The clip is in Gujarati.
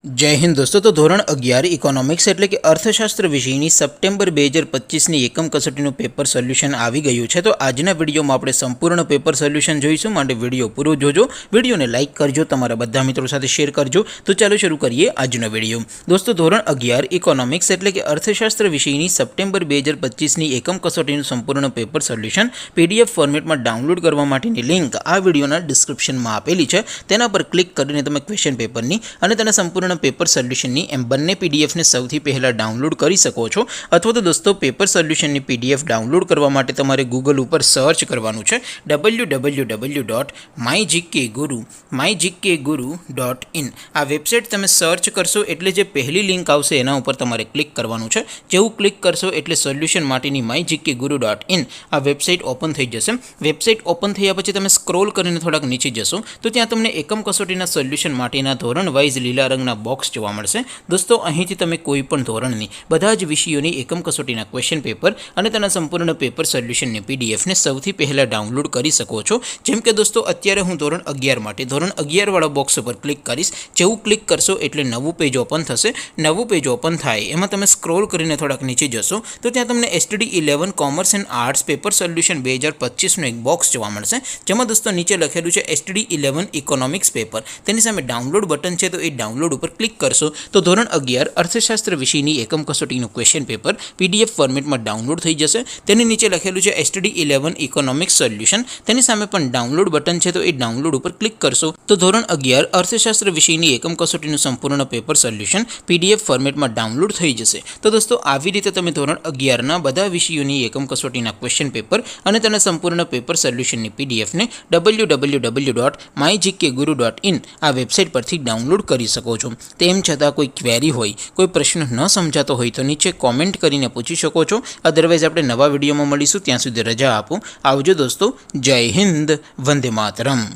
जय हिंद दोस्तों। तो ધોરણ 11 ઇકોનોમિક્સ એટલે કે અર્થશાસ્ત્ર વિષયની સપ્ટેમ્બર 2025ની એકમ કસોટીનું પેપર સોલ્યુશન આવી ગયું છે। તો આજના વિડીયોમાં આપણે સંપૂર્ણ પેપર સોલ્યુશન જોઈશું, માટે વિડીયો પૂરો જોજો, વિડીયોને લાઇક કરજો, તમારા બધા મિત્રો સાથે શેર કરજો। તો ચાલો શરૂ કરીએ આજનો વિડીયો। દોસ્તો, ધોરણ 11 ઇકોનોમિક્સ એટલે કે અર્થશાસ્ત્ર વિષયની સપ્ટેમ્બર 2025ની એકમ કસોટીનું સંપૂર્ણ પેપર સોલ્યુશન PDF ફોર્મેટમાં ડાઉનલોડ કરવા માટેની લિંક આ વિડીયોના ડિસ્ક્રિપ્શનમાં આપેલી છે। તેના પર ક્લિક કરીને તમે ક્વેશ્ચન પેપરની અને તેના સંપૂર્ણ પેપર સોલ્યુશનની એમ બંને પીડીએફને સૌથી પહેલાં ડાઉનલોડ કરી શકો છો। અથવા તો દોસ્તો, પેપર સોલ્યુશનની PDF ડાઉનલોડ કરવા માટે તમારે ગૂગલ ઉપર સર્ચ કરવાનું છે www.mygkguru.in। આ વેબસાઇટ તમે સર્ચ કરશો એટલે જે પહેલી લિંક આવશે એના ઉપર તમારે ક્લિક કરવાનું છે। જેવું ક્લિક કરશો એટલે સોલ્યુશન માટેની mygkguru.in આ વેબસાઇટ ઓપન થઈ જશે। વેબસાઇટ ઓપન થયા પછી તમે સ્ક્રોલ કરીને થોડાક નીચે જશો તો ત્યાં તમને એકમ કસોટીના સોલ્યુશન માટેના ધોરણ વાઇઝ લીલા રંગના બોક્સ જોવા મળશે। દોસ્તો, અહીંથી તમે કોઈ પણ ધોરણની બધા જ વિષયોની એકમ કસોટીના ક્વેશ્ચન પેપર અને તેના સંપૂર્ણ પેપર સોલ્યુશનની પીડીએફને સૌથી પહેલાં ડાઉનલોડ કરી શકો છો। જેમ કે દોસ્તો, અત્યારે હું ધોરણ 11 માટે ધોરણ 11 વાળા બોક્સ ઉપર ક્લિક કરીશ। જેવું ક્લિક કરશો એટલે નવું પેજ ઓપન થશે। નવું પેજ ઓપન થાય એમાં તમે સ્ક્રોલ કરીને થોડાક નીચે જશો તો ત્યાં તમને STD 11 commerce and arts paper solution 2025નું એક બોક્સ જોવા મળશે। જેમાં દોસ્તો નીચે લખેલું છે STD 11 ઇકોનોમિક્સ પેપર। તેની સામે ડાઉનલોડ બટન છે, તો એ ડાઉનલોડ ઉપર ક્લિક કરશો તો ધોરણ 11 અર્થશાસ્ત્ર વિષયની એકમ કસોટીનું ક્વેશ્ચન પેપર PDF ફોર્મેટમાં ડાઉનલોડ થઈ જશે। તેની નીચે લખેલું છે STD 11 ઇકોનોમિક્સ સોલ્યુશન। તેની સામે પણ ડાઉનલોડ બટન છે, તો એ ડાઉનલોડ ઉપર ક્લિક કરશો તો ધોરણ 11 અર્થશાસ્ત્ર વિષયની એકમ કસોટીનું સંપૂર્ણ પેપર સોલ્યુશન PDF ફોર્મેટમાં ડાઉનલોડ થઈ જશે। તો દોસ્તો, આવી રીતે તમે ધોરણ 11ના બધા વિષયોની એકમ કસોટીના ક્વેશ્ચન પેપર અને તેના સંપૂર્ણ પેપર સોલ્યુશનની PDFને www.mygkguru.in આ વેબસાઇટ પરથી ડાઉનલોડ કરી શકો છો। તેમ છતાં કોઈ ક્વેરી હોય, કોઈ પ્રશ્ન ન સમજાતો હોય તો નીચે કોમેન્ટ કરીને પૂછી શકો છો। અદરવાઇઝ આપણે નવા વિડીયોમાં મળીશું, ત્યાં સુધી રજા આપો। આવજો દોસ્તો, જય હિન્દ, વંદે માતરમ।